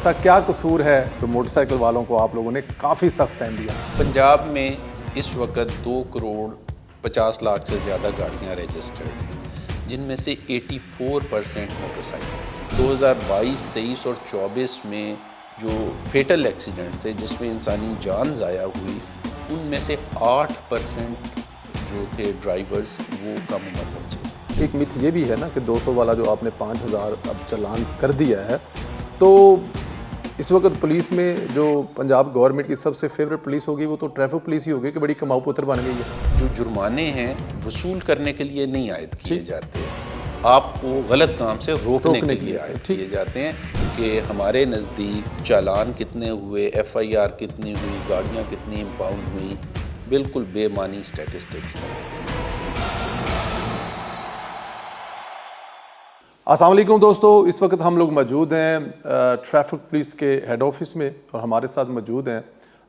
ایسا کیا قصور ہے جو موٹر سائیکل والوں کو آپ لوگوں نے کافی سخت ٹائم دیا؟ پنجاب میں اس وقت 2,50,00,000 سے زیادہ گاڑیاں رجسٹرڈ ہیں، جن میں سے 84% موٹر سائیکل۔ 2022، 23 اور 24 میں جو فیٹل ایکسیڈنٹ تھے جس میں انسانی جان ضائع ہوئی، ان میں سے 8% جو تھے ڈرائیورز وہ کم عمر بچے تھے۔ ایک متھ یہ بھی ہے نا کہ 200 والا جو آپ نے 5,000 اب چلان کر دیا ہے، تو اس وقت پولیس میں جو پنجاب گورنمنٹ کی سب سے فیوریٹ پولیس ہوگی وہ تو ٹریفک پولیس ہی ہوگی کہ بڑی کماؤ پتر بن گئی ہے۔ جو جرمانے ہیں وصول کرنے کے لیے نہیں عائد کیے جاتے، آپ کو غلط کام سے روکنے کے لیے عائد کیے جاتے ہیں کہ ہمارے نزدیک چالان کتنے ہوئے، ایف آئی آر کتنی ہوئی، گاڑیاں کتنی امپاؤنڈ ہوئی، بالکل بے معنی اسٹیٹسٹکس ہیں۔ السلام علیکم دوستو، اس وقت ہم لوگ موجود ہیں ٹریفک پولیس کے ہیڈ آفس میں، اور ہمارے ساتھ موجود ہیں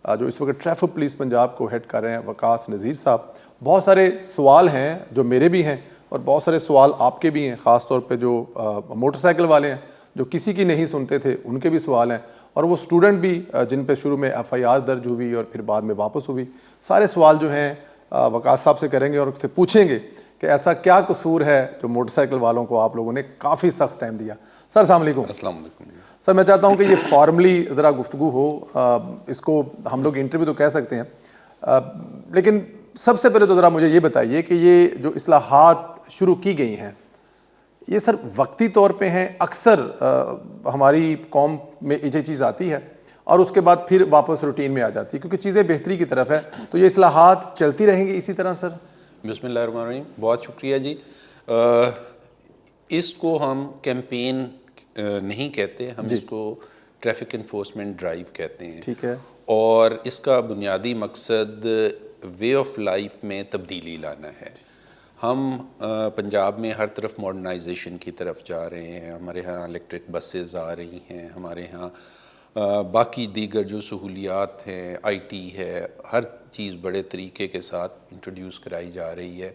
جو اس وقت ٹریفک پولیس پنجاب کو ہیڈ کر رہے ہیں، وقاص نذیر صاحب۔ بہت سارے سوال ہیں جو میرے بھی ہیں اور بہت سارے سوال آپ کے بھی ہیں، خاص طور پہ جو موٹر سائیکل والے ہیں جو کسی کی نہیں سنتے تھے ان کے بھی سوال ہیں، اور وہ اسٹوڈنٹ بھی جن پہ شروع میں ایف آئی آر درج ہوئی اور پھر بعد میں واپس ہوئی۔ سارے سوال جو ہیں وقاص صاحب سے کریں گے اور اس سے پوچھیں گے کہ ایسا کیا قصور ہے جو موٹر سائیکل والوں کو آپ لوگوں نے کافی سخت ٹائم دیا۔ سر السلام علیکم۔ السلام علیکم۔ سر میں چاہتا ہوں کہ یہ فارملی ذرا گفتگو ہو، اس کو ہم لوگ انٹرویو تو کہہ سکتے ہیں، لیکن سب سے پہلے تو ذرا مجھے یہ بتائیے کہ یہ جو اصلاحات شروع کی گئی ہیں یہ سر وقتی طور پہ ہیں؟ اکثر ہماری قوم میں یہ چیز آتی ہے اور اس کے بعد پھر واپس روٹین میں آ جاتی ہے کیونکہ چیزیں بہتری کی طرف ہے، تو یہ اصلاحات چلتی رہیں گی اسی طرح سر؟ بسم اللہ الرحمن الرحیم، بہت شکریہ جی۔ اس کو ہم کیمپین نہیں کہتے، ہم اس کو ٹریفک انفورسمنٹ ڈرائیو کہتے ہیں۔ ٹھیک ہے۔ اور اس کا بنیادی مقصد وے آف لائف میں تبدیلی لانا ہے۔ ہم پنجاب میں ہر طرف ماڈرنائزیشن کی طرف جا رہے ہیں، ہمارے ہاں الیکٹرک بسز آ رہی ہیں، ہمارے ہاں باقی دیگر جو سہولیات ہیں، آئی ٹی ہے، ہر چیز بڑے طریقے کے ساتھ انٹروڈیوس کرائی جا رہی ہے۔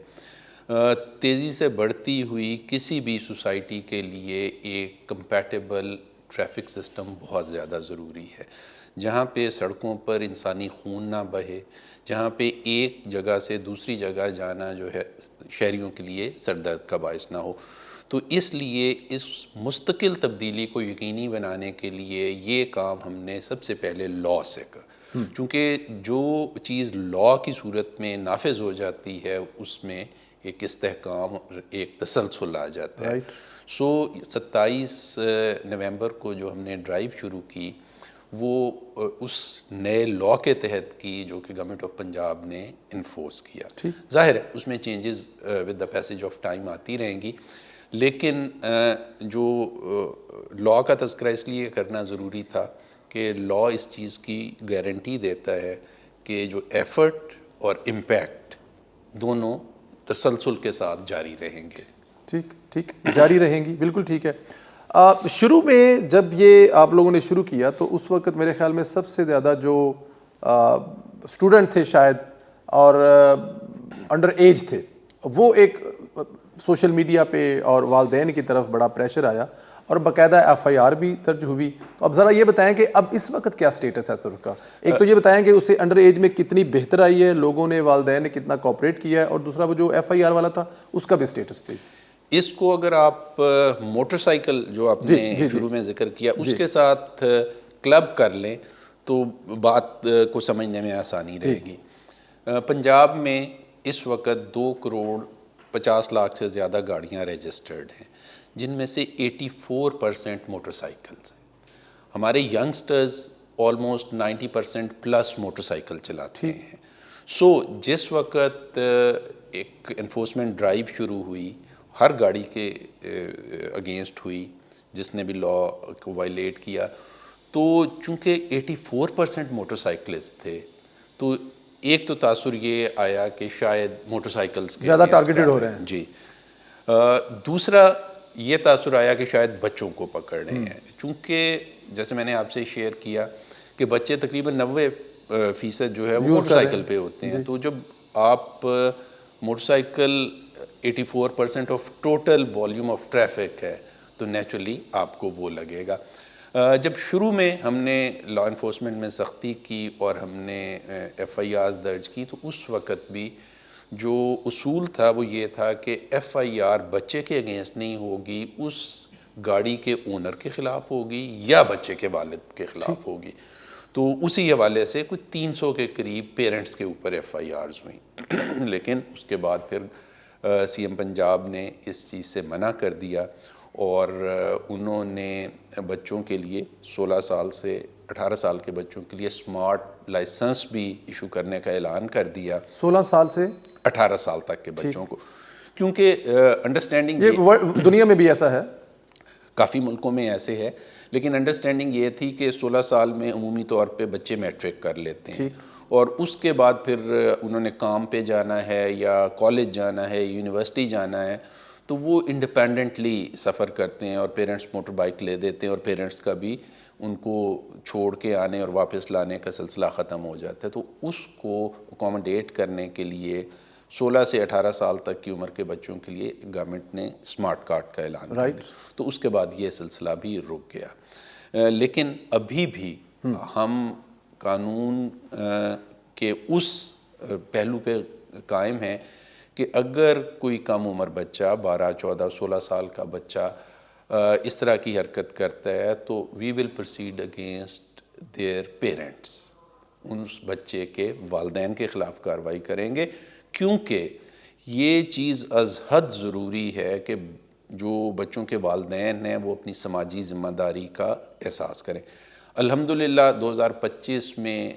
تیزی سے بڑھتی ہوئی کسی بھی سوسائٹی کے لیے ایک کمپیٹیبل ٹریفک سسٹم بہت زیادہ ضروری ہے، جہاں پہ سڑکوں پر انسانی خون نہ بہے، جہاں پہ ایک جگہ سے دوسری جگہ جانا جو ہے شہریوں کے لیے سر درد کا باعث نہ ہو۔ تو اس لیے اس مستقل تبدیلی کو یقینی بنانے کے لیے یہ کام ہم نے سب سے پہلے لاء سے کر، چونکہ جو چیز لاء کی صورت میں نافذ ہو جاتی ہے اس میں ایک استحکام، ایک تسلسل آ جاتا ہے۔ 27 نومبر کو جو ہم نے ڈرائیو شروع کی وہ اس نئے لاء کے تحت کی جو کہ گورنمنٹ آف پنجاب نے انفورس کیا۔ ظاہر ہے اس میں changes with the passage of time آتی رہیں گی، لیکن جو لاء کا تذکرہ اس لیے کرنا ضروری تھا کہ لاء اس چیز کی گارنٹی دیتا ہے کہ جو ایفرٹ اور امپیکٹ دونوں تسلسل کے ساتھ جاری رہیں گے۔ ٹھیک جاری رہیں گی، بالکل ٹھیک ہے۔ شروع میں جب یہ آپ لوگوں نے شروع کیا تو اس وقت میرے خیال میں سب سے زیادہ جو اسٹوڈنٹ تھے شاید اور انڈر ایج تھے، وہ ایک سوشل میڈیا پہ اور والدین کی طرف بڑا پریشر آیا اور باقاعدہ ایف آئی آر بھی درج ہوئی۔ تو اب ذرا یہ بتائیں کہ اب اس وقت کیا سٹیٹس ہے سر کا؟ ایک تو یہ بتائیں کہ اس سے انڈر ایج میں کتنی بہتر آئی ہے، لوگوں نے، والدین نے کتنا کوآپریٹ کیا ہے، اور دوسرا وہ جو ایف آئی آر والا تھا اس کا بھی سٹیٹس پلیز۔ اس کو اگر آپ موٹر سائیکل جو آپ نے شروع میں ذکر کیا اس کے ساتھ کلب کر لیں تو بات کو سمجھنے میں آسانی رہے گی۔ پنجاب میں اس وقت 2,50,00,000 سے زیادہ گاڑیاں رجسٹرڈ ہیں، جن میں سے 84% موٹر سائیکلز ہیں۔ ہمارے youngsters almost 90% plus motor cycle چلاتے ہیں۔ جس وقت ایک انفورسمنٹ ڈرائیو شروع ہوئی، ہر گاڑی کے اگینسٹ ہوئی جس نے بھی لاء کو وائلیٹ کیا، تو چونکہ 84% موٹر سائیکلسٹ تھے تو ایک تو تاثر یہ آیا کہ شاید موٹر سائیکلز کے زیادہ ٹارگیٹڈ ہو رہے ہیں۔ جی۔ دوسرا یہ تاثر آیا کہ شاید بچوں کو پکڑ رہے ہیں، چونکہ جیسے میں نے آپ سے شیئر کیا کہ بچے تقریباً 90% جو ہے وہ موٹر سائیکل پہ ہوتے ہیں، تو جب آپ motor cycle 84% of total volume of traffic ہے تو نیچرلی آپ کو وہ لگے گا۔ جب شروع میں ہم نے لا انفورسمنٹ میں سختی کی اور ہم نے ایف آئی آرز درج کی تو اس وقت بھی جو اصول تھا وہ یہ تھا کہ ایف آئی آر بچے کے اگینسٹ نہیں ہوگی، اس گاڑی کے اونر کے خلاف ہوگی یا بچے کے والد کے خلاف ہوگی. تو اسی حوالے سے کچھ 300 کے قریب پیرنٹس کے اوپر ایف آئی آرز ہوئیں. لیکن اس کے بعد پھر سی ایم پنجاب نے اس چیز سے منع کر دیا اور انہوں نے بچوں کے لیے 16 سال سے 18 سال کے بچوں کے لیے سمارٹ لائسنس بھی ایشو کرنے کا اعلان کر دیا. 16 سال سے 18 سال تک کے بچوں کو، کیونکہ انڈرسٹینڈنگ یہ دنیا میں بھی ایسا ہے، کافی ملکوں میں ایسے ہے، لیکن انڈرسٹینڈنگ یہ تھی کہ 16 سال میں عمومی طور پہ بچے میٹرک کر لیتے ہیں اور اس کے بعد پھر انہوں نے کام پہ جانا ہے یا کالج جانا ہے، یونیورسٹی جانا ہے، تو وہ انڈیپینڈنٹلی سفر کرتے ہیں اور پیرنٹس موٹر بائک لے دیتے ہیں اور پیرنٹس کا بھی ان کو چھوڑ کے آنے اور واپس لانے کا سلسلہ ختم ہو جاتا ہے. تو اس کو اکوموڈیٹ کرنے کے لیے 16 سے 18 سال تک کی عمر کے بچوں کے لیے گورنمنٹ نے اسمارٹ کارڈ کا اعلان کر دیا. تو اس کے بعد یہ سلسلہ بھی رک گیا. لیکن ابھی بھی ہم قانون کے اس پہلو پہ قائم ہیں کہ اگر کوئی کم عمر بچہ 12 14 16 سال کا بچہ اس طرح کی حرکت کرتا ہے تو we will proceed against their parents, اس بچے کے والدین کے خلاف کارروائی کریں گے، کیونکہ یہ چیز از حد ضروری ہے کہ جو بچوں کے والدین ہیں وہ اپنی سماجی ذمہ داری کا احساس کریں. الحمدللہ 2025 میں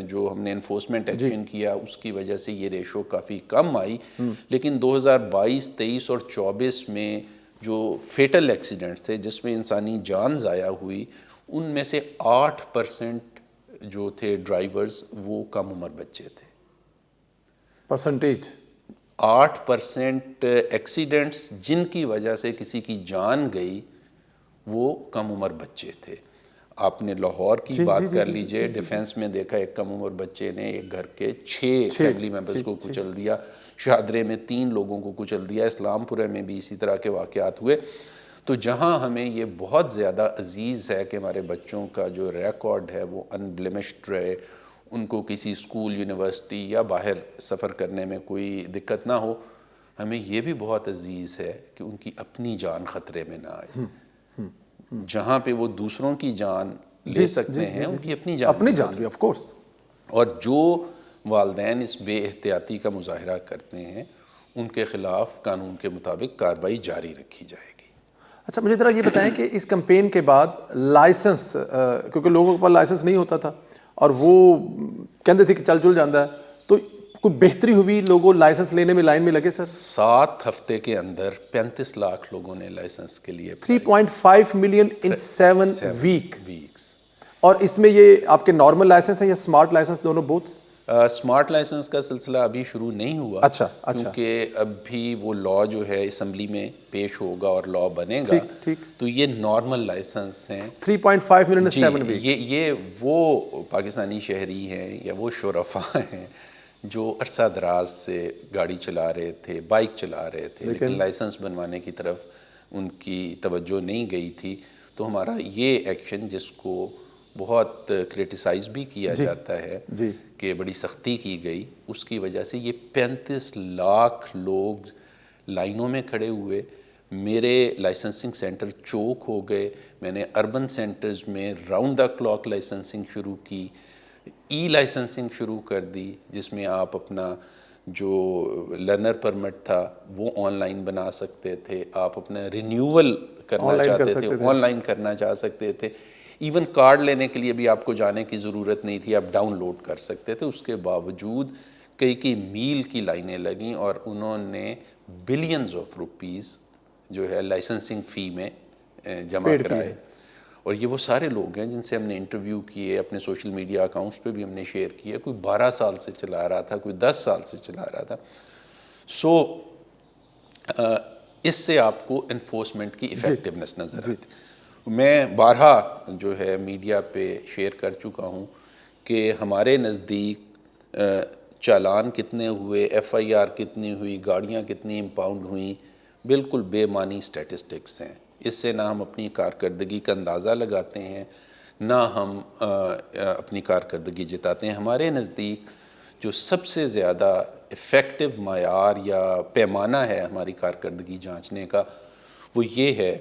جو ہم نے انفورسمنٹ ایکشن کیا اس کی وجہ سے یہ ریشو کافی کم آئی، لیکن 2022 23 اور 24 میں جو فیٹل ایکسیڈنٹس تھے جس میں انسانی جان ضائع ہوئی، ان میں سے 8% جو تھے ڈرائیورز وہ کم عمر بچے تھے. پرسنٹیج 8% ایکسیڈنٹس جن کی وجہ سے کسی کی جان گئی وہ کم عمر بچے تھے. آپ نے لاہور کی بات کر لیجئے، ڈیفینس میں دیکھا ایک کم عمر بچے نے ایک گھر کے 6 فیملی ممبرز کو کچل دیا، شاہدرے میں 3 لوگوں کو کچل دیا، اسلام پورے میں بھی اسی طرح کے واقعات ہوئے. تو جہاں ہمیں یہ بہت زیادہ عزیز ہے کہ ہمارے بچوں کا جو ریکارڈ ہے وہ ان بلیمشڈ رہے، ان کو کسی اسکول یونیورسٹی یا باہر سفر کرنے میں کوئی دقت نہ ہو، ہمیں یہ بھی بہت عزیز ہے کہ ان کی اپنی جان خطرے میں نہ آئے. جہاں پہ وہ دوسروں کی جان لے سکتے ہیں ان کی اپنی جان بھی آف کورس. اور جو والدین اس بے احتیاطی کا مظاہرہ کرتے ہیں ان کے خلاف قانون کے مطابق کارروائی جاری رکھی جائے گی. اچھا مجھے ذرا یہ بتائیں کہ اس کمپین کے بعد لائسنس، کیونکہ لوگوں کے پاس لائسنس نہیں ہوتا تھا اور وہ کہتے تھے کہ چل جل جاتا ہے، تو کوئی بہتری ہوئی؟ لوگوں لائسنس لینے میں لائن میں لگے سر؟ 7 ہفتے کے اندر 35 لاکھ لوگوں نے لائسنس کے لیے 3.5 ملین ان 7 ویکس. اور اس میں یہ آپ کے نارمل لائسنس ہیں یا اسمارٹ لائسنس دونوں بوتھ؟ اسمارٹ لائسنس کا سلسلہ ابھی شروع نہیں ہوا. اچھا کیونکہ ابھی وہ لا جو ہے اسمبلی میں پیش ہوگا اور لا بنے گا، تو یہ نارمل لائسنس ہیں. 3.5 ملین 7 ویک. یہ وہ پاکستانی شہری ہیں یا وہ شرفاء ہیں جو عرصہ دراز سے گاڑی چلا رہے تھے، بائک چلا رہے تھے، لیکن لائسنس بنوانے کی طرف ان کی توجہ نہیں گئی تھی. تو ہمارا یہ ایکشن جس کو بہت کرٹیسائز بھی کیا جاتا ہے کہ بڑی سختی کی گئی، اس کی وجہ سے یہ 35 لاکھ لوگ لائنوں میں کھڑے ہوئے. میرے لائسنسنگ سینٹر چوک ہو گئے. میں نے اربن سینٹرز میں راؤنڈ دا کلاک لائسنسنگ شروع کی، ای لائسنسنگ شروع کر دی جس میں آپ اپنا جو لرنر پرمٹ تھا وہ آن لائن بنا سکتے تھے، آپ اپنا رینیول کرنا چاہتے تھے آن لائن کرنا چاہ سکتے تھے، ایون کارڈ لینے کے لیے بھی آپ کو جانے کی ضرورت نہیں تھی، آپ ڈاؤن لوڈ کر سکتے تھے. اس کے باوجود کئی میل کی لائنیں لگیں اور انہوں نے بلینز آف روپیز جو ہے لائسنسنگ فی میں جمع کرائے. اور یہ وہ سارے لوگ ہیں جن سے ہم نے انٹرویو کیے، اپنے سوشل میڈیا اکاؤنٹس پہ بھی ہم نے شیئر کیا. کوئی 12 سال سے چلا رہا تھا، کوئی 10 سال سے چلا رہا تھا. سو اس سے آپ کو انفورسمنٹ کی ایفیکٹونیس نظر آتی. میں بارہا جو ہے میڈیا پہ شیئر کر چکا ہوں کہ ہمارے نزدیک چالان کتنے ہوئے، ایف آئی آر کتنی ہوئی، گاڑیاں کتنی امپاؤنڈ ہوئیں، بالکل بے معنی سٹیٹسٹکس ہیں. اس سے نہ ہم اپنی کارکردگی کا اندازہ لگاتے ہیں نہ ہم اپنی کارکردگی جتاتے ہیں. ہمارے نزدیک جو سب سے زیادہ افیکٹو معیار یا پیمانہ ہے ہماری کارکردگی جانچنے کا وہ یہ ہے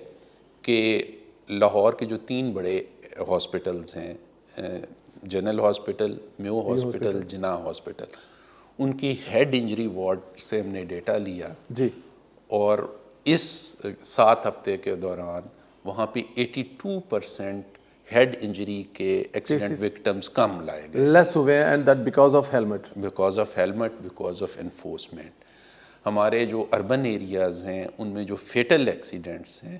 کہ لاہور کے جو 3 بڑے ہاسپٹلز ہیں، جنرل ہاسپٹل، میو ہاسپٹل، جناح ہاسپٹل، ان کی ہیڈ انجری وارڈ سے ہم نے ڈیٹا لیا جی. اور اس 7 ہفتے کے دوران وہاں پہ 82% ہیڈ انجری کے ایکسیڈنٹ وکٹمز کم لائے گئے. لیس ہوئے and that because of helmet. Because of helmet, because of enforcement. ہمارے جو اربن ایریاز ہیں ان میں جو فیٹل ایکسیڈنٹس ہیں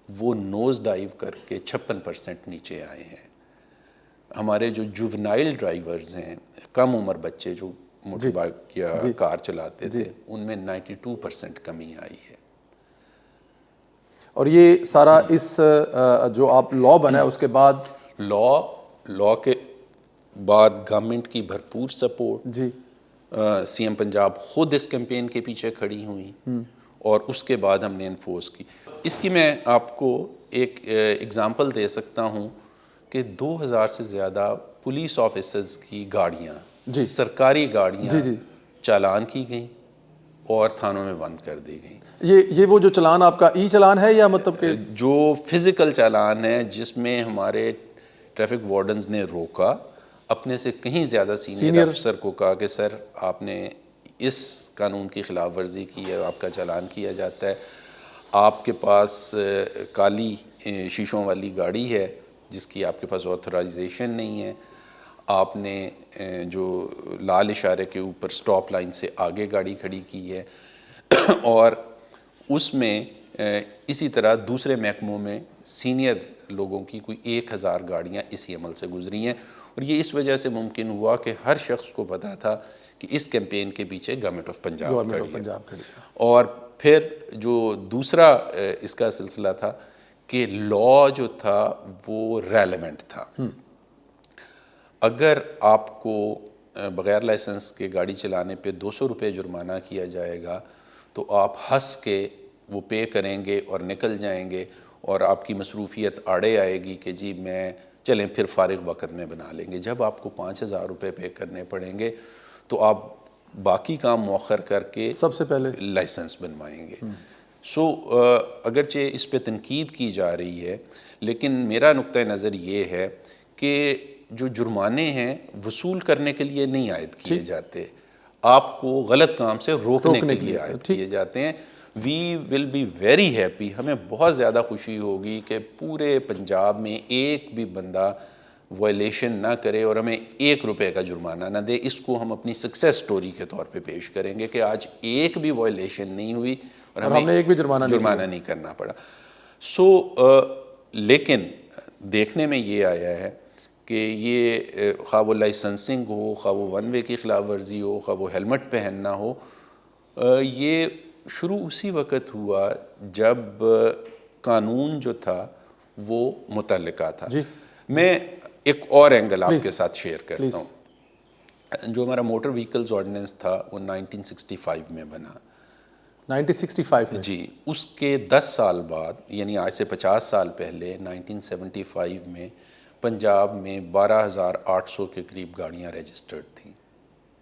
وہ نوز ڈائیو کر کے 56% نیچے آئے ہیں. ہمارے جو جوونائل ڈرائیورز ہیں، کم عمر بچے جو موٹر بائک یا کار چلاتے تھے، ان میں 92% کمی آئی ہے. اور یہ سارا اس جو آپ لا بنا ہے اس کے بعد لا کے بعد گورنمنٹ کی بھرپور سپورٹ. جی. سی ایم پنجاب خود اس کیمپین کے پیچھے کھڑی ہوئیں اور اس کے بعد ہم نے انفورس کی. اس کی میں آپ کو ایک اگزامپل دے سکتا ہوں کہ 2000 سے زیادہ پولیس آفیسرز کی گاڑیاں، سرکاری گاڑیاں چالان کی گئیں اور تھانوں میں بند کر دی گئیں. یہ وہ جو چلان آپ کا ای چلان ہے یا مطلب کہ جو فزیکل چالان ہے جس میں ہمارے ٹریفک وارڈنز نے روکا، اپنے سے کہیں زیادہ سینئر افسر کو کہا کہ سر آپ نے اس قانون کی خلاف ورزی کی ہے، آپ کا چالان کیا جاتا ہے. آپ کے پاس کالی شیشوں والی گاڑی ہے جس کی آپ کے پاس آتھورائزیشن نہیں ہے، آپ نے جو لال اشارے کے اوپر سٹاپ لائن سے آگے گاڑی کھڑی کی ہے اور اس میں اسی طرح دوسرے محکموں میں سینئر لوگوں کی کوئی 1000 گاڑیاں اسی عمل سے گزری ہیں. اور یہ اس وجہ سے ممکن ہوا کہ ہر شخص کو پتا تھا کہ اس کیمپین کے پیچھے گورنمنٹ آف پنجاب کھڑی ہے. اور پھر جو دوسرا اس کا سلسلہ تھا کہ لا جو تھا وہ ریلیونٹ تھا. اگر آپ کو بغیر لائسنس کے گاڑی چلانے پہ 200 روپے جرمانہ کیا جائے گا تو آپ ہنس کے وہ پے کریں گے اور نکل جائیں گے اور آپ کی مصروفیت آڑے آئے گی کہ جی میں چلیں پھر فارغ وقت میں بنا لیں گے. جب آپ کو 5000 روپے پے کرنے پڑیں گے تو آپ باقی کام مؤخر کر کے سب سے پہلے لائسنس بنوائیں گے. اگرچہ اس پہ تنقید کی جا رہی ہے لیکن میرا نقطہ نظر یہ ہے کہ جو جرمانے ہیں وصول کرنے کے لیے نہیں عائد کیے جاتے، آپ کو غلط کام سے روکنے کے لیے عائد کیے جاتے ہیں. وی ول بی ویری ہیپی، ہمیں بہت زیادہ خوشی ہوگی کہ پورے پنجاب میں ایک بھی بندہ وائلیشن نہ کرے اور ہمیں 1 روپے کا جرمانہ نہ دے. اس کو ہم اپنی سکسیس سٹوری کے طور پہ پیش کریں گے کہ آج ایک بھی وائلیشن نہیں ہوئی اور ہمیں ایک بھی جرمانہ نہیں کرنا پڑا. لیکن دیکھنے میں یہ آیا ہے کہ یہ خواہ وہ لائسنسنگ ہو، خواہ وہ ون وے کی خلاف ورزی ہو، خواہ وہ ہیلمٹ پہننا ہو، یہ شروع اسی وقت ہوا جب قانون جو تھا وہ متعلقہ تھا. میں ایک اور اینگل آپ کے ساتھ شیئر کرتا ہوں. جو ہمارا موٹر وہیکلز آرڈیننس تھا وہ 1965 میں بنا. 1965 میں؟ جی. اس کے 10 سال بعد یعنی آج سے 50 سال پہلے 1975 میں پنجاب میں 12800 کے قریب گاڑیاں رجسٹرڈ تھیں.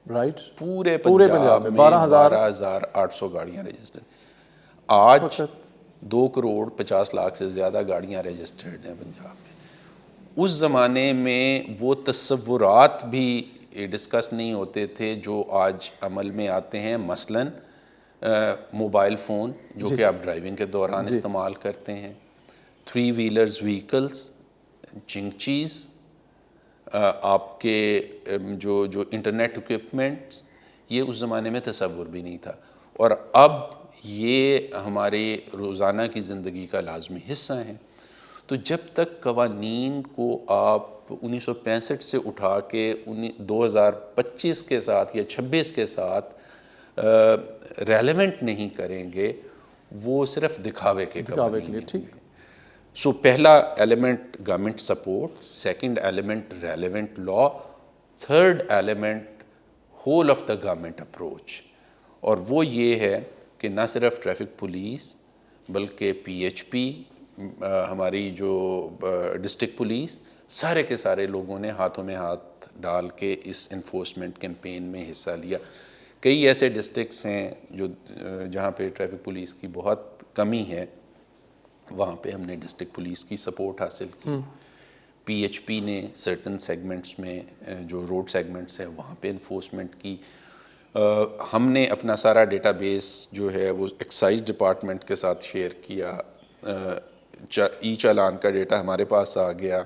رائٹ. پورے پنجاب میں 12800 گاڑیاں رجسٹرڈ. آج 2,50,00,000 سے زیادہ گاڑیاں رجسٹرڈ ہیں پنجاب میں. اس زمانے میں وہ تصورات بھی ڈسکس نہیں ہوتے تھے جو آج عمل میں آتے ہیں. مثلاً موبائل فون جو کہ آپ ڈرائیونگ کے دوران استعمال کرتے ہیں، 3 ویلرز وہیکلز، چنگچیز، آپ کے جو انٹرنیٹ اکوپمنٹس، یہ اس زمانے میں تصور بھی نہیں تھا. اور اب یہ ہمارے روزانہ کی زندگی کا لازمی حصہ ہیں. تو جب تک قوانین کو آپ 1965 سے اٹھا کے 2025 کے ساتھ یا 26 کے ساتھ ریلیونٹ نہیں کریں گے وہ صرف دکھاوے کے قوانین ہیں. سو پہلا element government support, second element relevant law, third element whole of the government approach. اور وہ یہ ہے کہ نہ صرف ٹریفک پولیس بلکہ پی ایچ پی، ہماری جو ڈسٹرکٹ پولیس، سارے کے سارے لوگوں نے ہاتھوں میں ہاتھ ڈال کے اس انفورسمنٹ کیمپین میں حصہ لیا. کئی ایسے ڈسٹرکٹس ہیں جو جہاں پہ ٹریفک پولیس کی بہت کمی ہے، وہاں پہ ہم نے ڈسٹرکٹ پولیس کی سپورٹ حاصل کی. پی ایچ پی نے سرٹن سیگمنٹس میں جو روڈ سیگمنٹس ہیں وہاں پہ انفورسمنٹ کی. ہم نے اپنا سارا ڈیٹا بیس جو ہے وہ ایکسائز ڈپارٹمنٹ کے ساتھ شیئر کیا. ای چالان کا ڈیٹا ہمارے پاس آ گیا.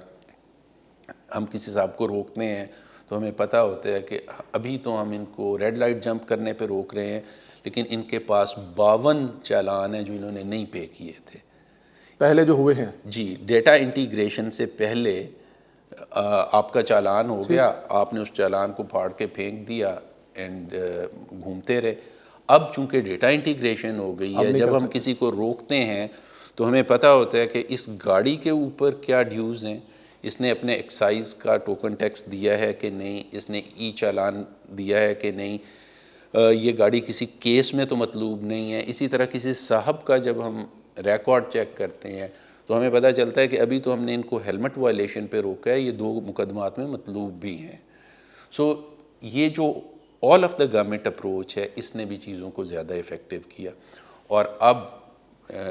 ہم کسی صاحب کو روکتے ہیں تو ہمیں پتہ ہوتا ہے کہ ابھی تو ہم ان کو ریڈ لائٹ جمپ کرنے پہ روک رہے ہیں، لیکن ان کے پاس 52 چالان ہیں جو انہوں نے نہیں پے کیے تھے پہلے جو ہوئے ہیں. جی. ڈیٹا انٹیگریشن سے پہلے آپ کا چالان ہو گیا، آپ نے اس چالان کو پھاڑ کے پھینک دیا اینڈ گھومتے رہے. اب چونکہ ڈیٹا انٹیگریشن ہو گئی ہے، جب ہم کسی کو روکتے ہیں تو ہمیں پتہ ہوتا ہے کہ اس گاڑی کے اوپر کیا ڈیوز ہیں، اس نے اپنے ایکسائز کا ٹوکن ٹیکس دیا ہے کہ نہیں، اس نے ای چالان دیا ہے کہ نہیں، یہ گاڑی کسی کیس میں تو مطلوب نہیں ہے. اسی طرح کسی صاحب کا جب ہم ریکارڈ چیک کرتے ہیں تو ہمیں پتہ چلتا ہے کہ ابھی تو ہم نے ان کو ہیلمٹ وائلیشن پہ روکا ہے، یہ 2 مقدمات میں مطلوب بھی ہیں. سو یہ جو all of the government approach ہے، اس نے بھی چیزوں کو زیادہ افیکٹو کیا. اور اب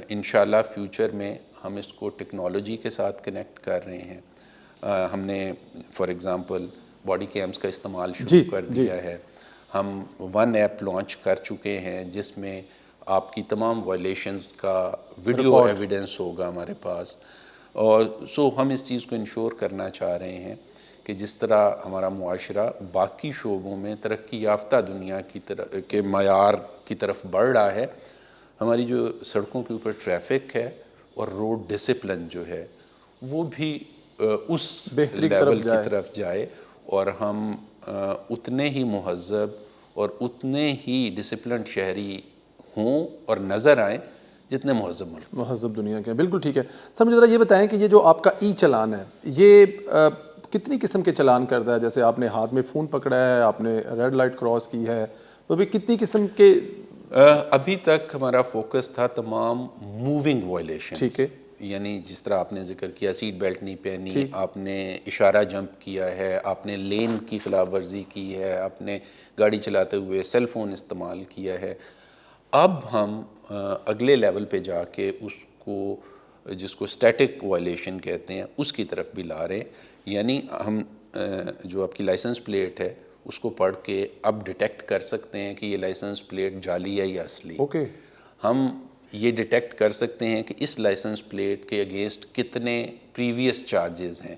انشاءاللہ فیوچر میں ہم اس کو ٹیکنالوجی کے ساتھ کنیکٹ کر رہے ہیں. ہم نے فار ایگزامپل باڈی کیمز کا استعمال شروع کر دیا ہے. ہم 1 ایپ لانچ کر چکے ہیں جس میں آپ کی تمام وائلیشنز کا ویڈیو ایویڈنس ہوگا ہمارے پاس. اور سو ہم اس چیز کو انشور کرنا چاہ رہے ہیں کہ جس طرح ہمارا معاشرہ باقی شعبوں میں ترقی یافتہ دنیا کی طرح کے معیار کی طرف بڑھ رہا ہے، ہماری جو سڑکوں کے اوپر ٹریفک ہے اور روڈ ڈسپلن جو ہے وہ بھی اس لیول کی طرف جائے اور ہم اتنے ہی مہذب اور اتنے ہی ڈسپلنڈ شہری ہوں اور نظر آئیں جتنے مہذب دنیا کے. بالکل ٹھیک ہے. سر مجھے ذرا یہ بتائیں کہ یہ جو آپ کا ای چلان ہے یہ کتنی قسم کے چلان کرتا ہے؟ جیسے آپ نے ہاتھ میں فون پکڑا ہے، آپ نے ریڈ لائٹ کراس کی ہے، تو بھی کتنی قسم کے؟ ابھی تک ہمارا فوکس تھا تمام موونگ وائلیشن. ٹھیک ہے. یعنی جس طرح آپ نے ذکر کیا سیٹ بیلٹ نہیں پہنی، آپ نے اشارہ جمپ کیا ہے، آپ نے لین کی خلاف ورزی کی ہے، آپ نے گاڑی چلاتے ہوئے سیل فون استعمال کیا ہے. اب ہم اگلے لیول پہ جا کے اس کو جس کو اسٹیٹک وائلیشن کہتے ہیں اس کی طرف بھی لا رہے ہیں. یعنی ہم جو آپ کی لائسنس پلیٹ ہے اس کو پڑھ کے اب ڈیٹیکٹ کر سکتے ہیں کہ یہ لائسنس پلیٹ جعلی ہے یا اصلی. ہم یہ ڈیٹیکٹ کر سکتے ہیں کہ اس لائسنس پلیٹ کے اگینسٹ کتنے پریویس چارجز ہیں،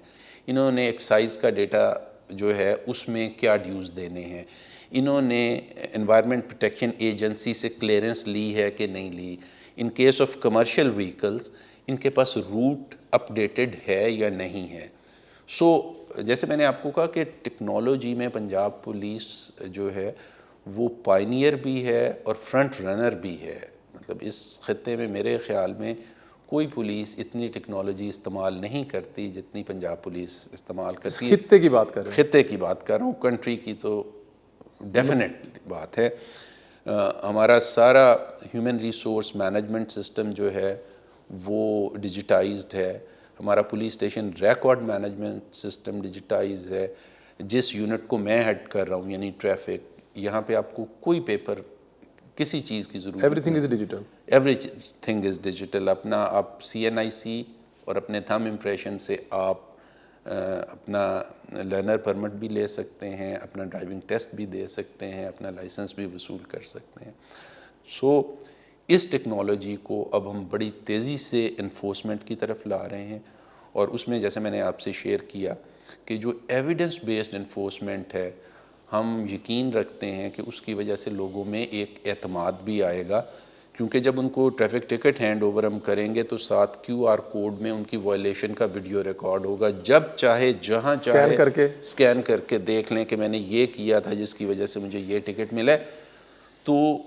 انہوں نے ایکسائز کا ڈیٹا جو ہے اس میں کیا ڈیوز دینے ہیں، انہوں نے انوائرمنٹ پروٹیکشن ایجنسی سے کلیئرنس لی ہے کہ نہیں لی. In case of commercial vehicles ان کے پاس روٹ اپڈیٹڈ ہے یا نہیں ہے. سو جیسے میں نے آپ کو کہا کہ ٹیکنالوجی میں پنجاب پولیس جو ہے وہ پائنیئر بھی ہے اور فرنٹ رنر بھی ہے. مطلب اس خطے میں میرے خیال میں کوئی پولیس اتنی ٹیکنالوجی استعمال نہیں کرتی جتنی پنجاب پولیس استعمال کرتی ہے. خطے کی بات کر رہے ہیں؟ خطے کی بات کر رہا ہوں، کنٹری کی تو ڈیفینیٹ بات ہے. ہمارا سارا ہیومن ریسورس مینجمنٹ سسٹم جو ہے وہ ڈیجیٹائزڈ ہے. ہمارا police station record management system digitise ہے. جس یونٹ کو میں ہیڈ کر رہا ہوں یعنی ٹریفک، یہاں پہ آپ کو کوئی پیپر کسی چیز کی ضرورت نہیں. Every thing is digital. Every thing is digital. اپنا آپ CNIC اور اپنے تھم امپریشن سے آپ اپنا لرنر پرمٹ بھی لے سکتے ہیں، اپنا ڈرائیونگ ٹیسٹ بھی دے سکتے ہیں، اپنا لائسنس بھی وصول کر سکتے ہیں. سو اس ٹیکنالوجی کو اب ہم بڑی تیزی سے انفورسمنٹ کی طرف لا رہے ہیں. اور اس میں جیسے میں نے آپ سے شیئر کیا کہ جو ایویڈنس بیسڈ انفورسمنٹ ہے، ہم یقین رکھتے ہیں کہ اس کی وجہ سے لوگوں میں ایک اعتماد بھی آئے گا. کیونکہ جب ان کو ٹریفک ٹکٹ ہینڈ اوور ہم کریں گے تو ساتھ QR کوڈ میں ان کی وائلیشن کا ویڈیو ریکارڈ ہوگا. جب چاہے جہاں چاہے اسکین کر کے دیکھ لیں کہ میں نے یہ کیا تھا جس کی وجہ سے مجھے یہ ٹکٹ ملا. تو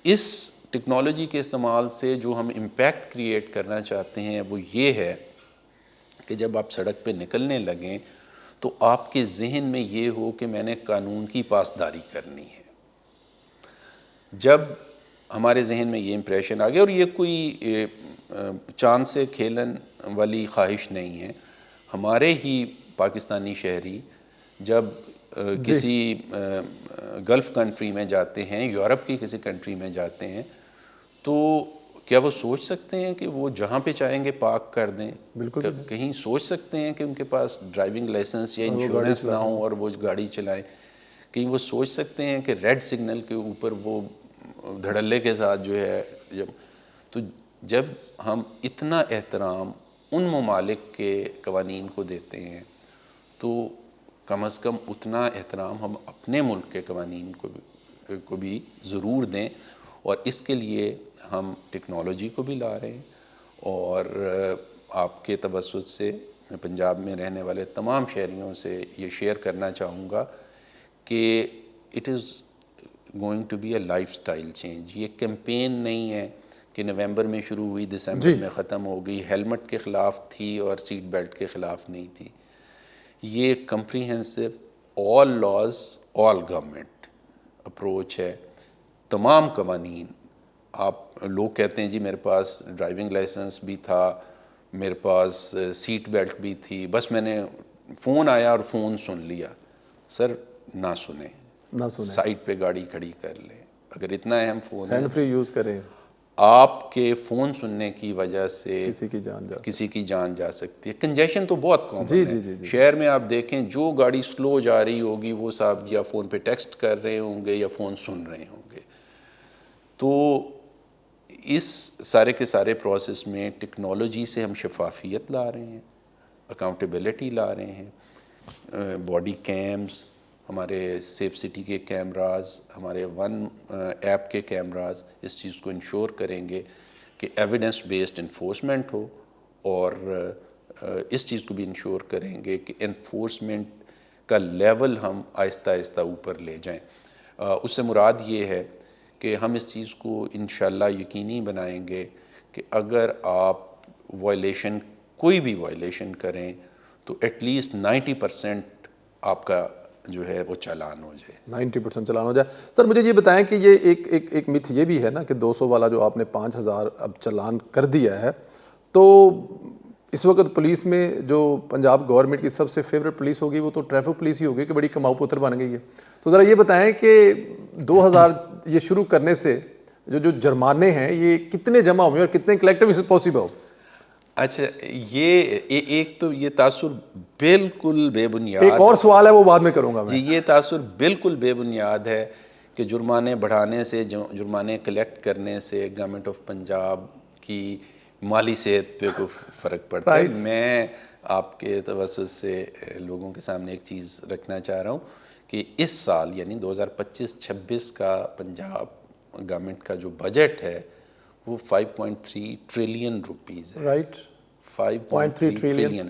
اس ٹیکنالوجی کے استعمال سے جو ہم امپیکٹ کریٹ کرنا چاہتے ہیں وہ یہ ہے کہ جب آپ سڑک پہ نکلنے لگیں تو آپ کے ذہن میں یہ ہو کہ میں نے قانون کی پاسداری کرنی ہے. جب ہمارے ذہن میں یہ امپریشن آ گیا، اور یہ کوئی چاند سے کھیلن والی خواہش نہیں ہے. ہمارے ہی پاکستانی شہری جب کسی گلف کنٹری میں جاتے ہیں، یورپ کی کسی کنٹری میں جاتے ہیں، تو کیا وہ سوچ سکتے ہیں کہ وہ جہاں پہ چاہیں گے پارک کر دیں؟ بالکل. کہیں سوچ سکتے ہیں کہ ان کے پاس ڈرائیونگ لائسنس یا انشورنس نہ ہو اور وہ گاڑی چلائیں؟ کہیں وہ سوچ سکتے ہیں کہ ریڈ سگنل کے اوپر وہ دھڑلے کے ساتھ جو ہے جب ہم اتنا احترام ان ممالک کے قوانین کو دیتے ہیں تو کم از کم اتنا احترام ہم اپنے ملک کے قوانین کو بھی ضرور دیں. اور اس کے لیے ہم ٹیکنالوجی کو بھی لا رہے ہیں. اور آپ کے توسط سے میں پنجاب میں رہنے والے تمام شہریوں سے یہ شیئر کرنا چاہوں گا کہ it is going to be a lifestyle change. یہ کیمپین نہیں ہے کہ نومبر میں شروع ہوئی دسمبر میں ختم ہو گئی. ہیلمٹ کے خلاف تھی اور سیٹ بیلٹ کے خلاف نہیں تھی. یہ کمپریہنسو آل لاز آل گورنمنٹ اپروچ ہے. تمام قوانین، آپ لوگ کہتے ہیں جی میرے پاس ڈرائیونگ لائسنس بھی تھا، میرے پاس سیٹ بیلٹ بھی تھی، بس میں نے فون آیا اور فون سن لیا. سر نہ سنیں، سائڈ پہ گاڑی کھڑی کر لیں. اگر اتنا اہم فون ہے، ہینڈ فری یوز کریں. آپ کے فون سننے کی وجہ سے کسی کی جان جا سکتی ہے. کنجیشن تو بہت کامن جی ہے. شہر میں آپ دیکھیں جو گاڑی سلو جا رہی ہوگی وہ صاحب یا فون پہ ٹیکسٹ کر رہے ہوں گے یا فون سن رہے ہوں گے. تو اس سارے کے سارے پروسیس میں ٹیکنالوجی سے ہم شفافیت لا رہے ہیں، اکاؤنٹیبلٹی لا رہے ہیں. باڈی کیمز، ہمارے سیف سٹی کے کیمراز، ہمارے ون ایپ کے کیمراز اس چیز کو انشور کریں گے کہ ایویڈنس بیسڈ انفورسمنٹ ہو. اور اس چیز کو بھی انشور کریں گے کہ انفورسمنٹ کا لیول ہم آہستہ آہستہ اوپر لے جائیں. اس سے مراد یہ ہے کہ ہم اس چیز کو انشاءاللہ یقینی بنائیں گے کہ اگر آپ وائلیشن کوئی بھی وائلیشن کریں تو ایٹ لیسٹ 90% آپ کا جو ہے وہ چالان ہو جائے. 90% چالان ہو جائے. سر مجھے یہ بتائیں کہ یہ ایک متھ یہ بھی ہے نا کہ 200 والا جو آپ نے 5000 اب چالان کر دیا ہے، تو اس وقت پولیس میں جو پنجاب گورنمنٹ کی سب سے فیوریٹ پولیس ہوگی وہ تو ٹریفک پولیس ہی ہوگی کہ بڑی کماؤ پتر بن گئی ہے. تو ذرا یہ بتائیں کہ 2000 یہ شروع کرنے سے جو جرمانے ہیں یہ کتنے جمع ہوئے اور کتنے کلیکٹو اس پاسبل ہو؟ اچھا، یہ ایک تو یہ تاثر بالکل بے بنیاد، ایک اور سوال ہے وہ بعد میں کروں گا میں. جی یہ تاثر بالکل بے بنیاد ہے کہ جرمانے بڑھانے سے، جرمانے کلیکٹ کرنے سے گورنمنٹ آف پنجاب کی مالی صحت پہ کوئی فرق پڑتا ہے. میں آپ کے توسط سے لوگوں کے سامنے ایک چیز رکھنا چاہ رہا ہوں کہ اس سال یعنی 2025-26 کا پنجاب گورنمنٹ کا جو بجٹ ہے وہ 5.3 ٹریلین روپیز ہے. Right, 5.3 trillion.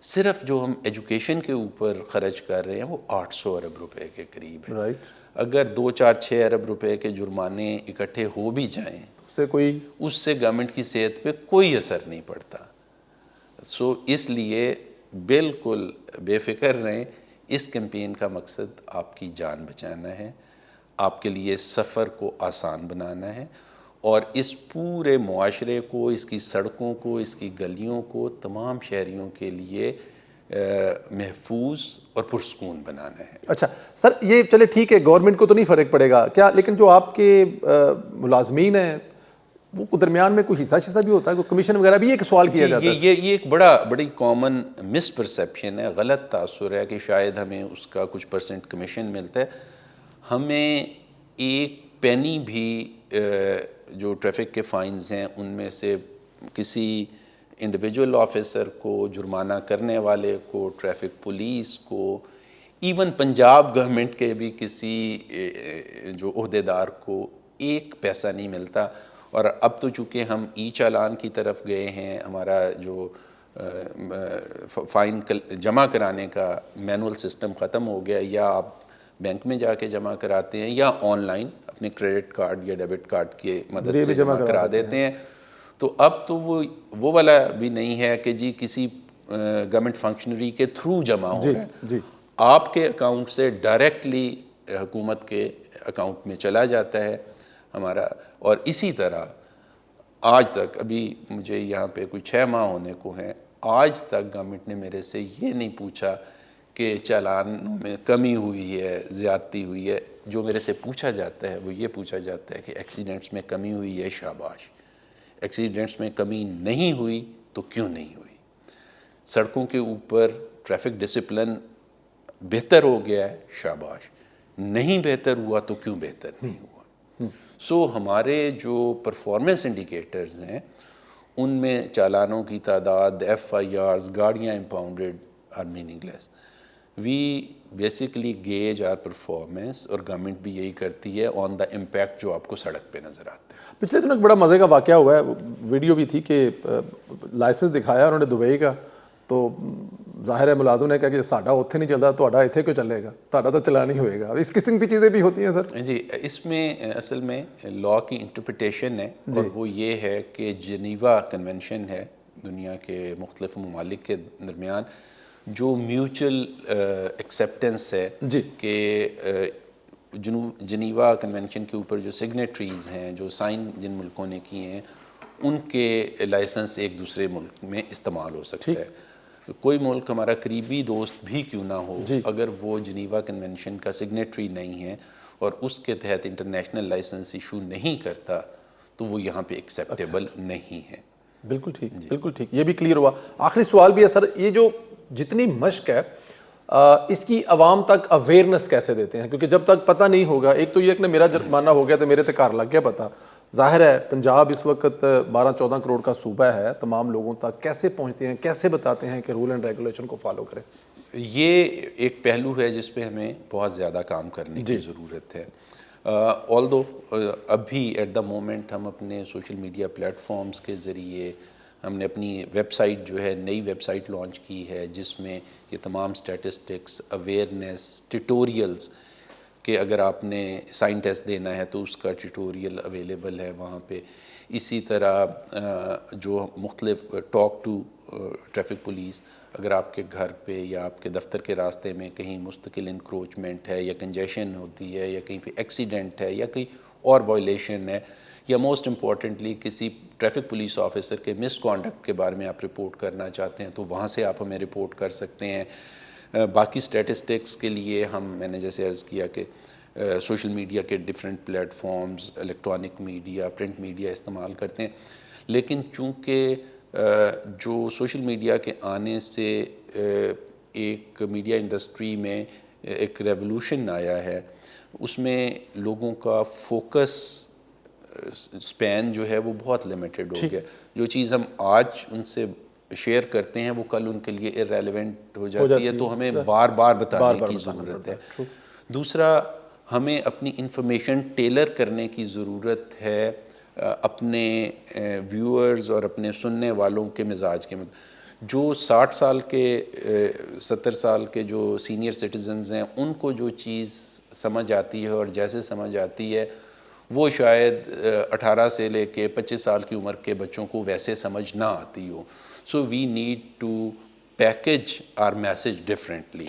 صرف جو ہم ایجوکیشن کے اوپر خرچ کر رہے ہیں وہ 800 ارب روپے کے قریب ہے. اگر 2-4-6 ارب روپے کے جرمانے اکٹھے ہو بھی جائیں اس سے گورنمنٹ کی صحت پہ کوئی اثر نہیں پڑتا. سو اس لیے بالکل بے فکر رہیں. اس کیمپین کا مقصد آپ کی جان بچانا ہے، آپ کے لیے سفر کو آسان بنانا ہے اور اس پورے معاشرے کو، اس کی سڑکوں کو، اس کی گلیوں کو تمام شہریوں کے لیے محفوظ اور پرسکون بنانا ہے. اچھا سر، یہ چلے ٹھیک ہے گورنمنٹ کو تو نہیں فرق پڑے گا کیا، لیکن جو آپ کے ملازمین ہیں وہ درمیان میں کوئی حصہ بھی ہوتا ہے، کوئی کمیشن وغیرہ بھی ایک سوال کیا جاتا ہے؟ یہ ایک بڑی کامن مس پرسیپشن ہے، غلط تاثر ہے کہ شاید ہمیں اس کا کچھ % کمیشن ملتا ہے. ہمیں ایک پینی بھی جو ٹریفک کے فائنز ہیں ان میں سے کسی انڈیویجول آفیسر کو، جرمانہ کرنے والے کو، ٹریفک پولیس کو، ایون پنجاب گورنمنٹ کے بھی کسی جو عہدیدار کو ایک پیسہ نہیں ملتا. اور اب تو چونکہ ہم ای چالان کی طرف گئے ہیں، ہمارا جو فائن جمع کرانے کا مینول سسٹم ختم ہو گیا، یا آپ بینک میں جا کے جمع کراتے ہیں یا آن لائن اپنے کریڈٹ کارڈ یا ڈیبٹ کارڈ کی مدد سے جمع کرا دیتے ہیں. تو اب تو وہ والا بھی نہیں ہے کہ جی کسی گورنمنٹ فنکشنری کے تھرو جمع ہو رہا ہے. آپ کے اکاؤنٹ سے ڈائریکٹلی حکومت کے اکاؤنٹ میں چلا جاتا ہے ہمارا. اور اسی طرح آج تک، ابھی مجھے یہاں پہ کوئی 6 ماہ ہونے کو ہیں، آج تک گورنمنٹ نے میرے سے یہ نہیں پوچھا کہ چالانوں میں کمی ہوئی ہے، زیادتی ہوئی ہے. جو میرے سے پوچھا جاتا ہے وہ یہ پوچھا جاتا ہے کہ ایکسیڈنٹس میں کمی ہوئی ہے، شاباش. ایکسیڈنٹس میں کمی نہیں ہوئی تو کیوں نہیں ہوئی؟ سڑکوں کے اوپر ٹریفک ڈسپلن بہتر ہو گیا ہے، شاباش. نہیں بہتر ہوا تو کیوں بہتر نہیں ہوا؟ سو ہمارے جو پرفارمنس انڈیکیٹرز ہیں ان میں چالانوں کی تعداد، FIRs، گاڑیاں impounded are meaningless. We basically gauge our performance, اور گورنمنٹ بھی یہی کرتی ہے آن دا امپیکٹ جو آپ کو سڑک پہ نظر آتا ہے. پچھلے دنوں ایک بڑا مزے کا واقعہ ہوا ہے، ویڈیو بھی تھی کہ لائسنس دکھایا انہوں نے دبئی کا، تو ظاہر ہے ملازم نے کہا کہ ساڈا اتنے نہیں چلتا، تہاڈا اتنے کیوں چلے گا، تہاڈا تو چلا نہیں ہوئے گا. اس قسم کی چیزیں بھی ہوتی ہیں سر؟ جی، اس میں اصل میں لاء کی انٹرپریٹیشن ہے، اور وہ یہ ہے کہ جنیوا کنونشن ہے دنیا کے مختلف ممالک کے درمیان، جو میوچل ایکسیپٹنس ہے جی کہ جنیوا کنونشن کے اوپر جو سگنیٹریز ہیں، جو سائن جن ملکوں نے کیے ہیں، ان کے لائسنس ایک دوسرے ملک میں استعمال ہو سکتا ہے. کوئی ملک ہمارا قریبی دوست بھی کیوں نہ ہو، اگر وہ جنیوا کنونشن کا سگنیٹری نہیں ہے اور اس کے تحت انٹرنیشنل لائسنس ایشو نہیں کرتا تو وہ یہاں پہ ایکسیپٹیبل نہیں ہے. بالکل ٹھیک، بالکل ٹھیک، یہ بھی کلیئر ہوا. آخری سوال بھی ہے سر، یہ جو جتنی مشق ہے اس کی عوام تک اویئرنس کیسے دیتے ہیں؟ کیونکہ جب تک پتہ نہیں ہوگا، ایک تو یہ کہ میرا جرمانہ ہو گیا تو میرے تے کار لگ گیا پتہ. ظاہر ہے پنجاب اس وقت 12-14 کروڑ کا صوبہ ہے، تمام لوگوں تک کیسے پہنچتے ہیں، کیسے بتاتے ہیں کہ رول اینڈ ریگولیشن کو فالو کریں؟ یہ ایک پہلو ہے جس پہ ہمیں بہت زیادہ کام کرنے کی ضرورت ہے. آلدو ابھی ایٹ دا مومنٹ ہم اپنے سوشل میڈیا پلیٹ فارمز کے ذریعے ہم نے اپنی ویب سائٹ جو ہے، نئی ویب سائٹ لانچ کی ہے جس میں یہ تمام سٹیٹسٹکس، اویئرنیس، ٹیوٹوریلز، کہ اگر آپ نے سائن ٹیسٹ دینا ہے تو اس کا ٹیوٹوریل اویلیبل ہے وہاں پہ. اسی طرح جو مختلف ٹاک ٹو ٹریفک پولیس، اگر آپ کے گھر پہ یا آپ کے دفتر کے راستے میں کہیں مستقل انکروچمنٹ ہے یا کنجیشن ہوتی ہے یا کہیں پہ ایکسیڈنٹ ہے یا کہیں اور وائلیشن ہے، یا موسٹ امپورٹنٹلی کسی ٹریفک پولیس آفیسر کے مس کانڈکٹ کے بارے میں آپ رپورٹ کرنا چاہتے ہیں تو وہاں سے آپ ہمیں رپورٹ کر سکتے ہیں. باقی سٹیٹسٹکس کے لیے میں نے جیسے عرض کیا کہ سوشل میڈیا کے different platforms, electronic media, print media استعمال کرتے ہیں. لیکن چونکہ جو سوشل میڈیا کے آنے سے ایک میڈیا انڈسٹری میں ایک ریولوشن آیا ہے، اس میں لوگوں کا فوکس سپین جو ہے وہ بہت لیمیٹڈ ہو گیا. جو چیز ہم آج ان سے شیئر کرتے ہیں وہ کل ان کے لیے ارریلیونٹ ہو جاتی ہے، تو ہمیں بار بار بتانے کی ضرورت ہے. دوسرا، ہمیں اپنی انفارمیشن ٹیلر کرنے کی ضرورت ہے اپنے ویورز اور اپنے سننے والوں کے مزاج کے مطابق. جو 60 سال کے 70 سال کے جو سینئر سٹیزنز ہیں ان کو جو چیز سمجھ آتی ہے اور جیسے سمجھ آتی ہے وہ شاید 18 سے لے کے 25 سال کی عمر کے بچوں کو ویسے سمجھ نہ آتی ہو. So we need to package our message differently.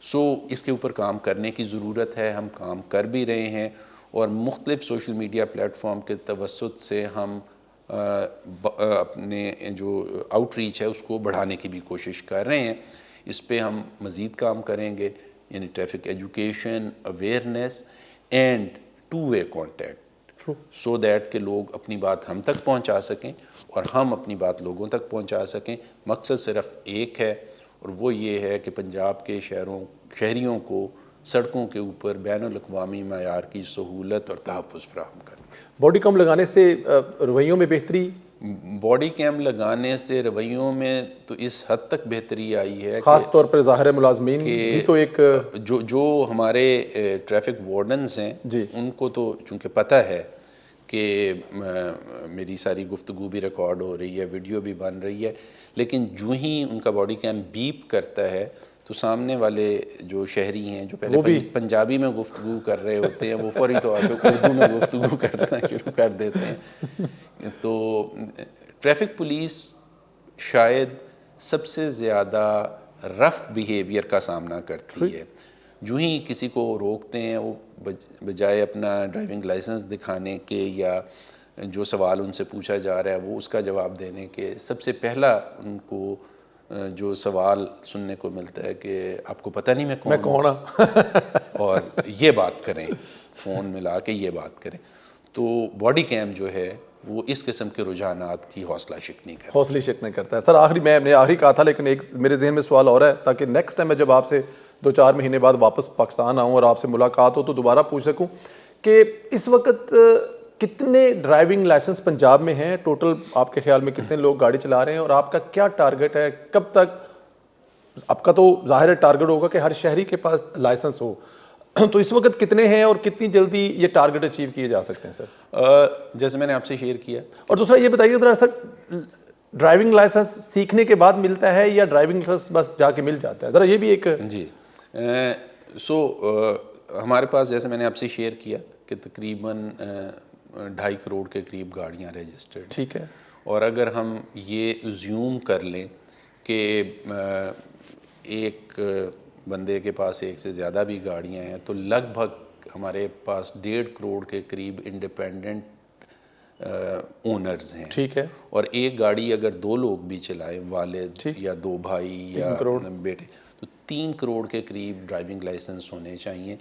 So اس کے اوپر کام کرنے کی ضرورت ہے، ہم کام کر بھی رہے ہیں، اور مختلف سوشل میڈیا پلیٹ فارم کے توسط سے ہم اپنے جو آؤٹ ریچ ہے اس کو بڑھانے کی بھی کوشش کر رہے ہیں. اس پہ ہم مزید کام کریں گے، یعنی traffic education, awareness and two way contact, so that کہ لوگ اپنی بات ہم تک پہنچا سکیں اور ہم اپنی بات لوگوں تک پہنچا سکیں. مقصد صرف ایک ہے، اور وہ یہ ہے کہ پنجاب کے شہریوں کو سڑکوں کے اوپر بین الاقوامی معیار کی سہولت اور تحفظ فراہم کرنا. باڈی کم لگانے سے رویوں میں بہتری؟ باڈی کیم لگانے سے رویوں میں تو اس حد تک بہتری آئی ہے، خاص طور پر ظاہر ہے ملازمین بھی تو ایک جو ہمارے ٹریفک وارڈنز ہیں ان کو تو چونکہ پتہ ہے کہ میری ساری گفتگو بھی ریکارڈ ہو رہی ہے، ویڈیو بھی بن رہی ہے، لیکن جو ہی ان کا باڈی کیم بیپ کرتا ہے تو سامنے والے جو شہری ہیں جو پہلے پنجابی میں گفتگو کر رہے ہوتے ہیں وہ فوری طور پہ اردو میں گفتگو کرنا شروع کر دیتے ہیں. تو ٹریفک پولیس شاید سب سے زیادہ رف بیہیویئر کا سامنا کرتی ہے. جو ہی کسی کو روکتے ہیں وہ بجائے اپنا ڈرائیونگ لائسنس دکھانے کے یا جو سوال ان سے پوچھا جا رہا ہے وہ اس کا جواب دینے کے سب سے پہلا ان کو جو سوال سننے کو ملتا ہے کہ آپ کو پتہ نہیں میں کون ہوں اور یہ بات کریں، فون ملا کے یہ بات کریں. تو باڈی کیم جو ہے وہ اس قسم کے رجحانات کی حوصلہ شکنی کرتا ہے. حوصلے شکنی کرتا ہے. سر آخری میں نے آخری کہا تھا لیکن ایک میرے ذہن میں سوال اور ہے تاکہ نیکسٹ ٹائم میں جب آپ سے 2-4 مہینے بعد واپس پاکستان آؤں اور آپ سے ملاقات ہو تو دوبارہ پوچھ سکوں کہ اس وقت کتنے ڈرائیونگ لائسنس پنجاب میں ہیں ٹوٹل؟ آپ کے خیال میں کتنے لوگ گاڑی چلا رہے ہیں اور آپ کا کیا ٹارگٹ ہے؟ کب تک آپ کا تو ظاہر ٹارگٹ ہوگا کہ ہر شہری کے پاس لائسنس ہو، تو اس وقت کتنے ہیں اور کتنی جلدی یہ ٹارگٹ اچیو کیے جا سکتے ہیں سر؟ جیسے میں نے آپ سے شیئر کیا. اور دوسرا یہ بتائیے ذرا سر، ڈرائیونگ لائسنس سیکھنے کے بعد ملتا ہے یا ڈرائیونگ لائسنس بس جا کے مل جاتا ہے؟ ذرا یہ بھی ایک. جی ہمارے پاس جیسے میں نے آپ سے شیئر کیا کہ تقریباً 2.5 کروڑ کے قریب گاڑیاں رجسٹرڈ. ٹھیک ہے. اور اگر ہم یہ زیوم کر لیں کہ ایک بندے کے پاس ایک سے زیادہ بھی گاڑیاں ہیں تو لگ بھگ ہمارے پاس 1.5 کروڑ کے قریب انڈیپینڈنٹ اونرز ہیں. ٹھیک ہے. اور ایک گاڑی اگر 2 لوگ بھی چلائیں، والد یا 2 بھائی یا بیٹے، تو 3 کروڑ کے قریب ڈرائیونگ لائسنس ہونے چاہیے،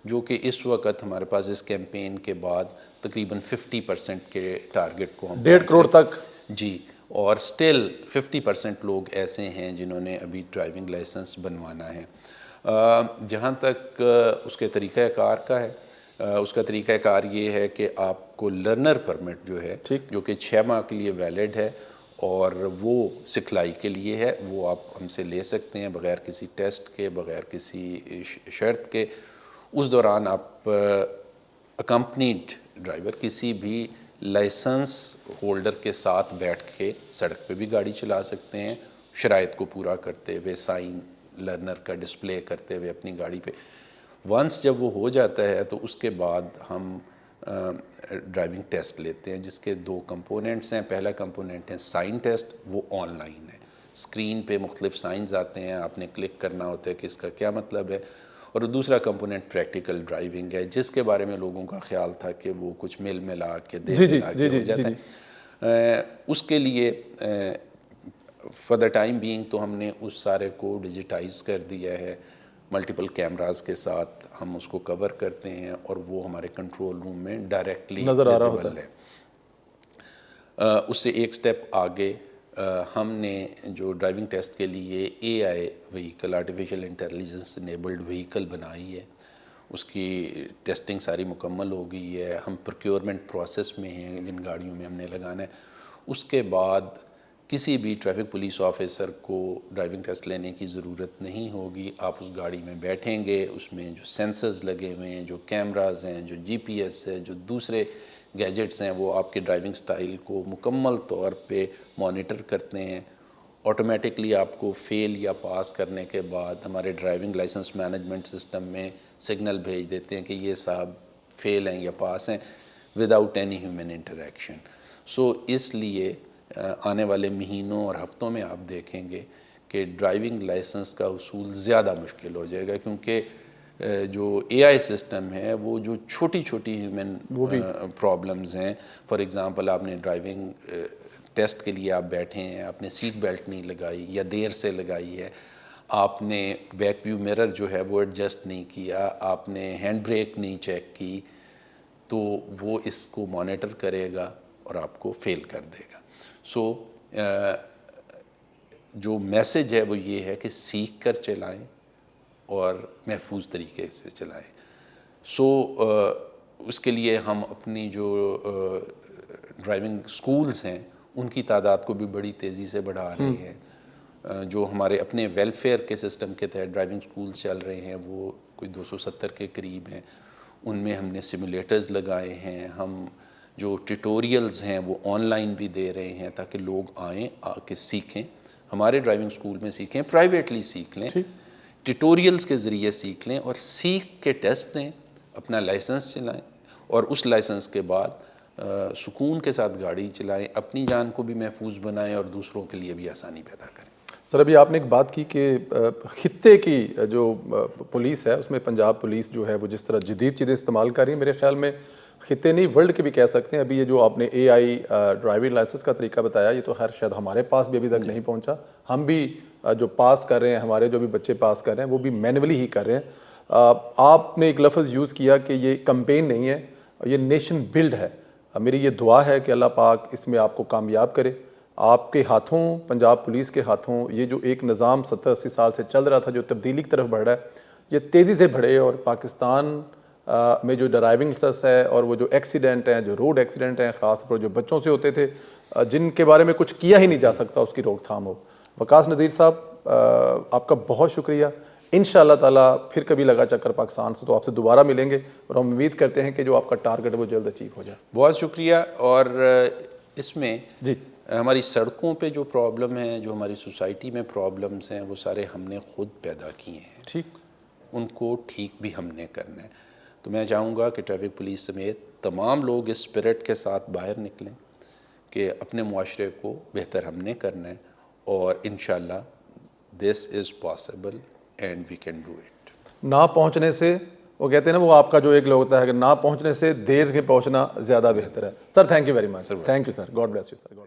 جو کہ اس وقت ہمارے پاس اس کیمپین کے بعد تقریباً 50% کے ٹارگٹ کو ہم 1.5 کروڑ تک. جی. اور سٹل 50% لوگ ایسے ہیں جنہوں نے ابھی ڈرائیونگ لائسنس بنوانا ہے. جہاں تک اس کے طریقہ کار کا ہے، اس کا طریقہ کار یہ ہے کہ آپ کو لرنر پرمٹ جو ہے جو کہ 6 ماہ کے لیے ویلڈ ہے اور وہ سکھلائی کے لیے ہے، وہ آپ ہم سے لے سکتے ہیں بغیر کسی ٹیسٹ کے، بغیر کسی شرط کے. اس دوران آپ اکمپنیڈ ڈرائیور کسی بھی لائسنس ہولڈر کے ساتھ بیٹھ کے سڑک پہ بھی گاڑی چلا سکتے ہیں، شرائط کو پورا کرتے ہوئے، سائن لرنر کا ڈسپلے کرتے ہوئے اپنی گاڑی پہ. ونس جب وہ ہو جاتا ہے تو اس کے بعد ہم ڈرائیونگ ٹیسٹ لیتے ہیں جس کے 2 کمپوننٹس ہیں. پہلا کمپوننٹ ہے سائن ٹیسٹ، وہ آن لائن ہے. اسکرین پہ مختلف سائنز آتے ہیں، آپ نے کلک کرنا ہوتا ہے کہ اس کا کیا مطلب ہے. اور دوسرا کمپوننٹ پریکٹیکل ڈرائیونگ ہے جس کے بارے میں لوگوں کا خیال تھا کہ وہ کچھ مل ملا کے دے ملا کے ہو جاتا ہے. اس کے لیے فار دا ٹائم بینگ تو ہم نے اس سارے کو ڈیجیٹائز کر دیا ہے. ملٹیپل کیمراز کے ساتھ ہم اس کو کور کرتے ہیں اور وہ ہمارے کنٹرول روم میں ڈائریکٹلی نظر آ رہا ہوتا ہے. اس سے ایک سٹیپ آگے ہم نے جو ڈرائیونگ ٹیسٹ کے لیے AI vehicle, artificial intelligence enabled vehicle بنائی ہے. اس کی ٹیسٹنگ ساری مکمل ہو گئی ہے. ہم پروکیورمنٹ پروسیس میں ہیں جن گاڑیوں میں ہم نے لگانا ہے. اس کے بعد کسی بھی ٹریفک پولیس آفیسر کو ڈرائیونگ ٹیسٹ لینے کی ضرورت نہیں ہوگی. آپ اس گاڑی میں بیٹھیں گے، اس میں جو سینسرز لگے ہوئے ہیں، جو کیمراز ہیں، جو GPS ہے، جو دوسرے گیجٹس ہیں، وہ آپ کے ڈرائیونگ سٹائل کو مکمل طور پہ مانیٹر کرتے ہیں. آٹومیٹکلی آپ کو فیل یا پاس کرنے کے بعد ہمارے ڈرائیونگ لائسنس مینجمنٹ سسٹم میں سگنل بھیج دیتے ہیں کہ یہ صاحب فیل ہیں یا پاس ہیں وداؤٹ اینی ہیومن انٹریکشن. اس لیے آنے والے مہینوں اور ہفتوں میں آپ دیکھیں گے کہ ڈرائیونگ لائسنس کا حصول زیادہ مشکل ہو جائے گا، کیونکہ جو AI سسٹم ہے وہ جو چھوٹی چھوٹی ہیومن پرابلمز ہیں، فار ایگزامپل آپ نے ڈرائیونگ ٹیسٹ کے لیے آپ بیٹھے ہیں، آپ نے سیٹ بیلٹ نہیں لگائی یا دیر سے لگائی ہے، آپ نے بیک ویو مرر جو ہے وہ ایڈجسٹ نہیں کیا، آپ نے ہینڈ بریک نہیں چیک کی، تو وہ اس کو مانیٹر کرے گا اور آپ کو فیل کر دے گا. جو میسج ہے وہ یہ ہے کہ سیکھ کر چلائیں اور محفوظ طریقے سے چلائیں. اس کے لیے ہم اپنی جو ڈرائیونگ سکولز ہیں ان کی تعداد کو بھی بڑی تیزی سے بڑھا رہے ہیں. جو ہمارے اپنے ویلفیئر کے سسٹم کے تحت ڈرائیونگ سکولز چل رہے ہیں وہ کوئی 270 کے قریب ہیں. ان میں ہم نے سیمولیٹرز لگائے ہیں. ہم جو ٹیوٹوریلز ہیں وہ آن لائن بھی دے رہے ہیں تاکہ لوگ آئیں، آ کے سیکھیں، ہمارے ڈرائیونگ سکول میں سیکھیں، پرائیویٹلی سیکھ لیں، ٹیوٹوریلز کے ذریعے سیکھ لیں اور سیکھ کے ٹیسٹ دیں، اپنا لائسنس چلائیں اور اس لائسنس کے بعد سکون کے ساتھ گاڑی چلائیں، اپنی جان کو بھی محفوظ بنائیں اور دوسروں کے لیے بھی آسانی پیدا کریں. سر ابھی آپ نے ایک بات کی کہ خطے کی جو پولیس ہے اس میں پنجاب پولیس جو ہے وہ جس طرح جدید چیزیں استعمال کر رہی ہے، میرے خیال میں خطے نہیں ورلڈ کے بھی کہہ سکتے ہیں. ابھی یہ جو آپ نے AI ڈرائیونگ لائسنس کا طریقہ بتایا, یہ تو شاید ہمارے پاس بھی ابھی تک نہیں پہنچا. ہم بھی جو پاس کر رہے ہیں, ہمارے جو بھی بچے پاس کر رہے ہیں وہ بھی مینولی ہی کر رہے ہیں. آپ نے ایک لفظ یوز کیا کہ یہ کمپین نہیں ہے, یہ نیشن بلڈ ہے. میری یہ دعا ہے کہ اللہ پاک اس میں آپ کو کامیاب کرے. آپ کے ہاتھوں, پنجاب پولیس کے ہاتھوں, یہ جو ایک نظام 70-80 سال سے چل رہا تھا جو تبدیلی کی طرف بڑھ رہا ہے, یہ تیزی سے بڑھے اور پاکستان میں جو ڈرائیونگ لائسنس ہے اور وہ جو ایکسیڈنٹ ہیں, جو روڈ ایکسیڈنٹ ہیں, خاص طور پر جو بچوں سے ہوتے تھے جن کے بارے میں کچھ کیا ہی نہیں جا سکتا, اس کی روک تھام ہو. وقاص نذیر صاحب آپ کا بہت شکریہ. انشاءاللہ تعالیٰ پھر کبھی لگا چکر پاکستان سے تو آپ سے دوبارہ ملیں گے, اور ہم امید کرتے ہیں کہ جو آپ کا ٹارگٹ ہے وہ جلد اچیو ہو جائے. بہت شکریہ. اور اس میں جی ہماری سڑکوں پہ جو پرابلم ہیں, جو ہماری سوسائٹی میں پرابلمس ہیں, وہ سارے ہم نے خود پیدا کیے ہیں. ٹھیک, ان کو ٹھیک بھی ہم نے کرنا ہے. تو میں چاہوں گا کہ ٹریفک پولیس سمیت تمام لوگ اس اسپرٹ کے ساتھ باہر نکلیں کہ اپنے معاشرے کو بہتر ہم نے کرنا ہے, اور انشاءاللہ this is possible and we can do it. نہ پہنچنے سے, وہ کہتے ہیں نا, وہ آپ کا جو ایک لوگ ہوتا ہے کہ نہ پہنچنے سے دیر سے پہنچنا زیادہ بہتر ہے. Sir thank you very much. Thank you sir. God bless you sir.